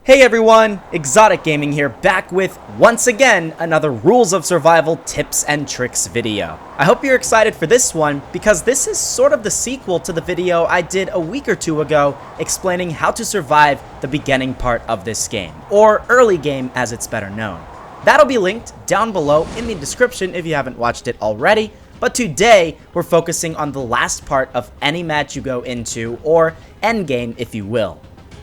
Hey everyone, ExxotikGaming here, back with, once again, another Rules of Survival tips and tricks video. I hope you're excited for this one, because this is sort of the sequel to the video I did a week or two ago explaining how to survive the beginning part of this game, or early game as it's better known. That'll be linked down below in the description if you haven't watched it already, but today we're focusing on the last part of any match you go into, or endgame if you will.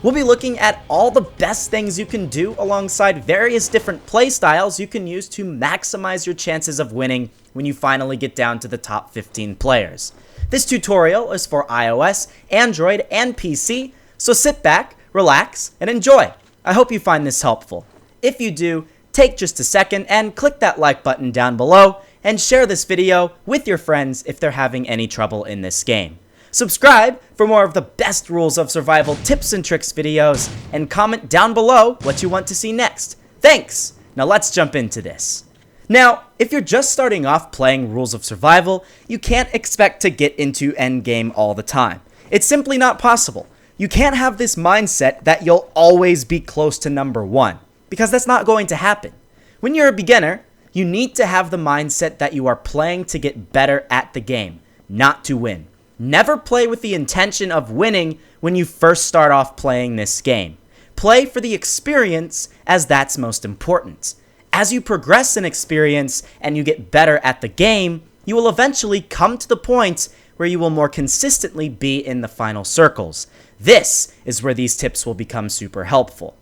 We'll be looking at all the best things you can do alongside various different playstyles you can use to maximize your chances of winning when you finally get down to the top 15 players. This tutorial is for iOS, Android, and PC, so sit back, relax, and enjoy. I hope you find this helpful. If you do, take just a second and click that like button down below and share this video with your friends if they're having any trouble in this game. Subscribe for more of the best Rules of Survival tips and tricks videos, and comment down below what you want to see next. Thanks! Now let's jump into this. Now, if you're just starting off playing Rules of Survival, you can't expect to get into endgame all the time. It's simply not possible. You can't have this mindset that you'll always be close to number 1, because that's not going to happen. When you're a beginner, you need to have the mindset that you are playing to get better at the game, not to win. Never play with the intention of winning when you first start off playing this game. Play for the experience, as that's most important. As you progress in experience and you get better at the game, you will eventually come to the point where you will more consistently be in the final circles. This is where these tips will become super helpful.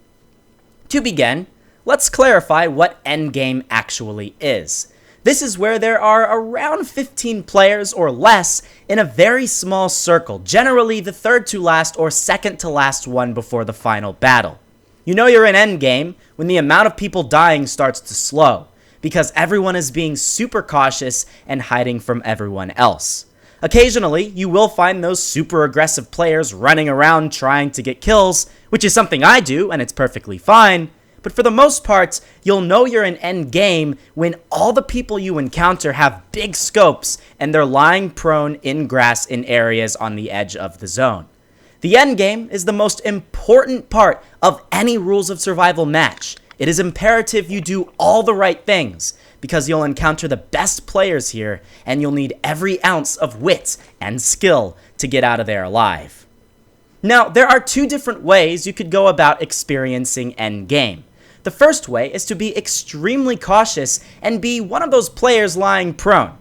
To begin, let's clarify what endgame actually is. This is where there are around 15 players or less in a very small circle, generally the third to last or second to last one before the final battle. You know you're in endgame when the amount of people dying starts to slow, because everyone is being super cautious and hiding from everyone else. Occasionally, you will find those super aggressive players running around trying to get kills, which is something I do and it's perfectly fine. But for the most part, you'll know you're in endgame when all the people you encounter have big scopes and they're lying prone in grass in areas on the edge of the zone. The endgame is the most important part of any Rules of Survival match. It is imperative you do all the right things, because you'll encounter the best players here and you'll need every ounce of wit and skill to get out of there alive. Now, there are two different ways you could go about experiencing endgame. The first way is to be extremely cautious and be one of those players lying prone.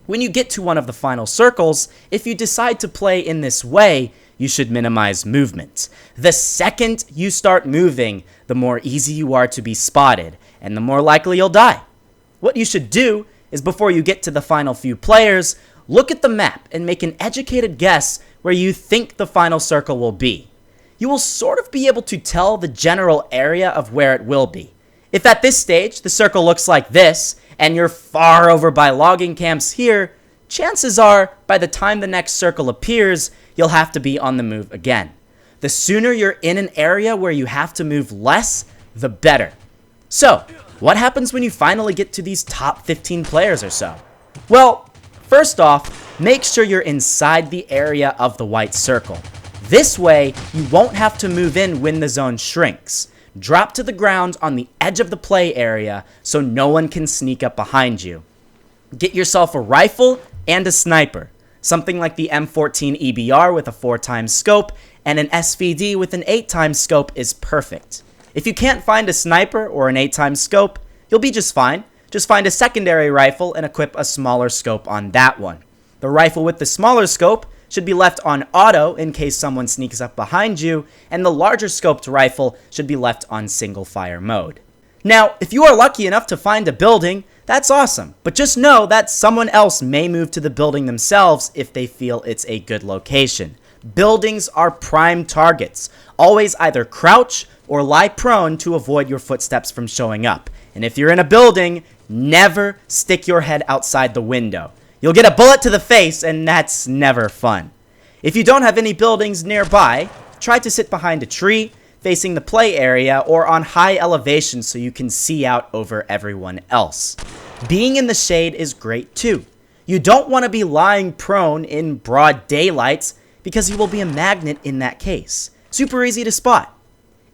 When you get to one of the final circles, if you decide to play in this way, you should minimize movement. The second you start moving, the more easy you are to be spotted, and the more likely you'll die. What you should do is, before you get to the final few players, look at the map and make an educated guess where you think the final circle will be. You will sort of be able to tell the general area of where it will be. If at this stage the circle looks like this, and you're far over by logging camps here, chances are, by the time the next circle appears, you'll have to be on the move again. The sooner you're in an area where you have to move less, the better. So, what happens when you finally get to these top 15 players or so? Well, first off, make sure you're inside the area of the white circle. This way, you won't have to move in when the zone shrinks. Drop to the ground on the edge of the play area so no one can sneak up behind you. Get yourself a rifle and a sniper. Something like the M14 EBR with a 4x scope and an SVD with an 8x scope is perfect. If you can't find a sniper or an 8x scope, you'll be just fine. Just find a secondary rifle and equip a smaller scope on that one. The rifle with the smaller scope should be left on auto in case someone sneaks up behind you, and the larger scoped rifle should be left on single fire mode. Now, if you are lucky enough to find a building, that's awesome, but just know that someone else may move to the building themselves if they feel it's a good location. Buildings are prime targets. Always either crouch or lie prone to avoid your footsteps from showing up. And if you're in a building, never stick your head outside the window. You'll get a bullet to the face, and that's never fun. If you don't have any buildings nearby, try to sit behind a tree, facing the play area, or on high elevation so you can see out over everyone else. Being in the shade is great too. You don't want to be lying prone in broad daylight, because you will be a magnet in that case. Super easy to spot.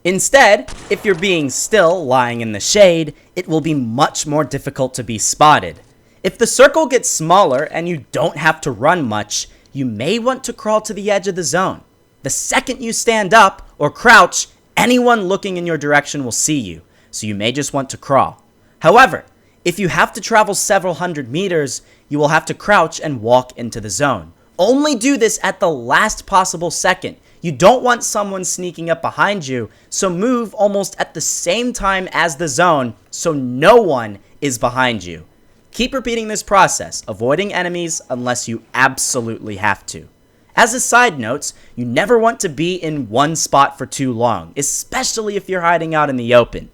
Instead, if you're being still, lying in the shade, it will be much more difficult to be spotted. If the circle gets smaller and you don't have to run much, you may want to crawl to the edge of the zone. The second you stand up or crouch, anyone looking in your direction will see you, so you may just want to crawl. However, if you have to travel several hundred meters, you will have to crouch and walk into the zone. Only do this at the last possible second. You don't want someone sneaking up behind you, so move almost at the same time as the zone so no one is behind you. Keep repeating this process, avoiding enemies unless you absolutely have to. As a side note, you never want to be in one spot for too long, especially if you're hiding out in the open.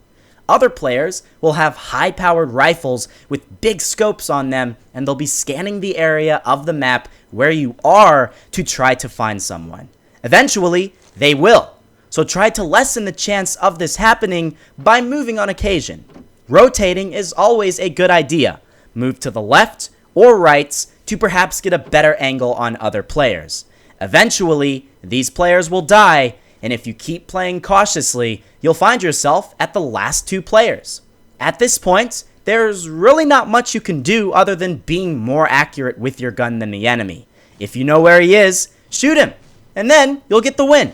Other players will have high-powered rifles with big scopes on them, and they'll be scanning the area of the map where you are to try to find someone. Eventually, they will, so try to lessen the chance of this happening by moving on occasion. Rotating is always a good idea. Move to the left or right to perhaps get a better angle on other players. Eventually, these players will die, and if you keep playing cautiously, you'll find yourself at the last two players. At this point, there's really not much you can do other than being more accurate with your gun than the enemy. If you know where he is, shoot him, and then you'll get the win.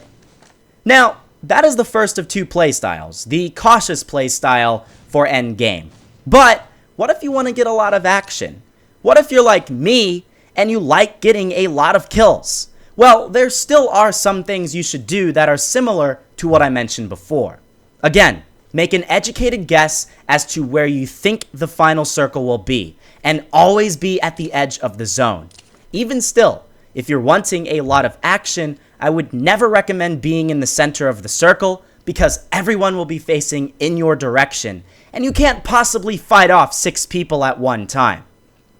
Now, that is the first of two playstyles, the cautious playstyle for endgame. But what if you want to get a lot of action? What if you're like me and you like getting a lot of kills? Well, there still are some things you should do that are similar to what I mentioned before. Again, make an educated guess as to where you think the final circle will be, and always be at the edge of the zone. Even still, if you're wanting a lot of action, I would never recommend being in the center of the circle because everyone will be facing in your direction, and you can't possibly fight off 6 people at one time.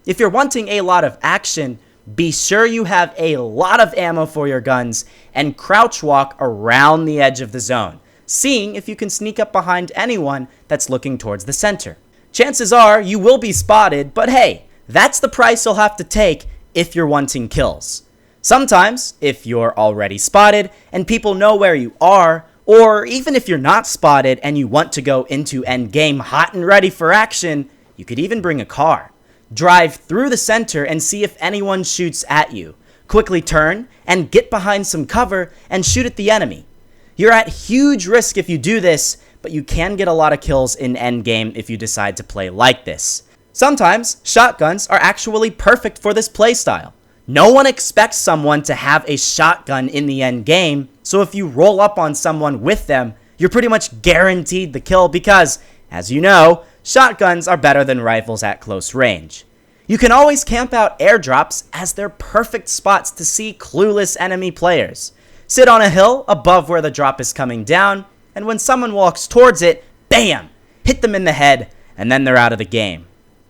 If you're wanting a lot of action, be sure you have a lot of ammo for your guns and crouch walk around the edge of the zone, seeing if you can sneak up behind anyone that's looking towards the center. Chances are you will be spotted, but hey, that's the price you'll have to take if you're wanting kills. Sometimes, if you're already spotted and people know where you are, or even if you're not spotted and you want to go into endgame hot and ready for action, you could even bring a car. Drive through the center and see if anyone shoots at you. Quickly turn and get behind some cover and shoot at the enemy. You're at huge risk if you do this, but you can get a lot of kills in endgame if you decide to play like this. Sometimes, shotguns are actually perfect for this playstyle. No one expects someone to have a shotgun in the endgame, so if you roll up on someone with them, you're pretty much guaranteed the kill because, as you know, shotguns are better than rifles at close range. You can always camp out airdrops as they're perfect spots to see clueless enemy players. Sit on a hill above where the drop is coming down, and when someone walks towards it, bam! Hit them in the head, and then they're out of the game.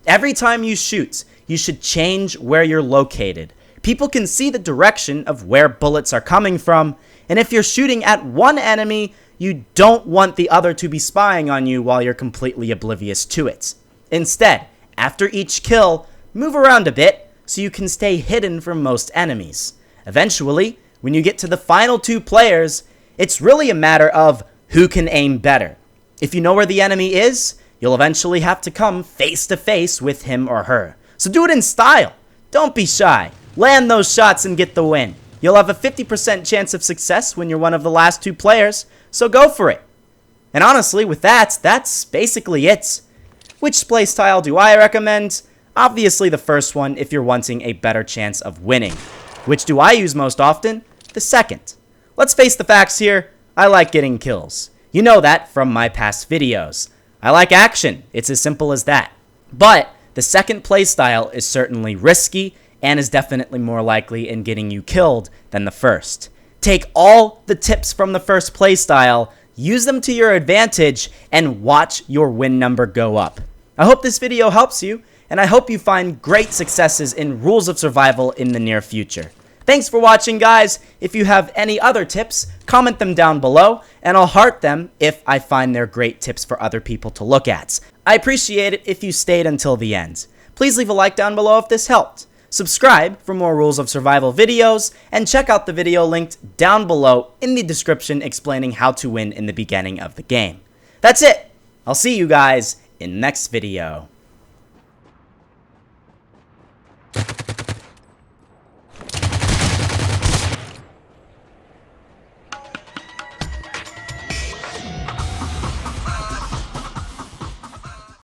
Every time you shoot, you should change where you're located. People can see the direction of where bullets are coming from, and if you're shooting at one enemy, you don't want the other to be spying on you while you're completely oblivious to it. Instead, after each kill, move around a bit so you can stay hidden from most enemies. Eventually, when you get to the final 2 players, it's really a matter of who can aim better. If you know where the enemy is, you'll eventually have to come face to face with him or her. So do it in style. Don't be shy. Land those shots and get the win. You'll have a 50% chance of success when you're one of the last 2 players, so go for it. And honestly, with that, that's basically it. Which playstyle do I recommend? Obviously the first one if you're wanting a better chance of winning. Which do I use most often? The second. Let's face the facts here, I like getting kills. You know that from my past videos. I like action, it's as simple as that. But the second playstyle is certainly risky and is definitely more likely in getting you killed than the first. Take all the tips from the first playstyle, use them to your advantage, and watch your win number go up. I hope this video helps you, and I hope you find great successes in Rules of Survival in the near future. Thanks for watching, guys. If you have any other tips, comment them down below, and I'll heart them if I find they're great tips for other people to look at. I appreciate it if you stayed until the end. Please leave a like down below if this helped. Subscribe for more Rules of Survival videos, and check out the video linked down below in the description explaining how to win in the beginning of the game. That's it! I'll see you guys in the next video.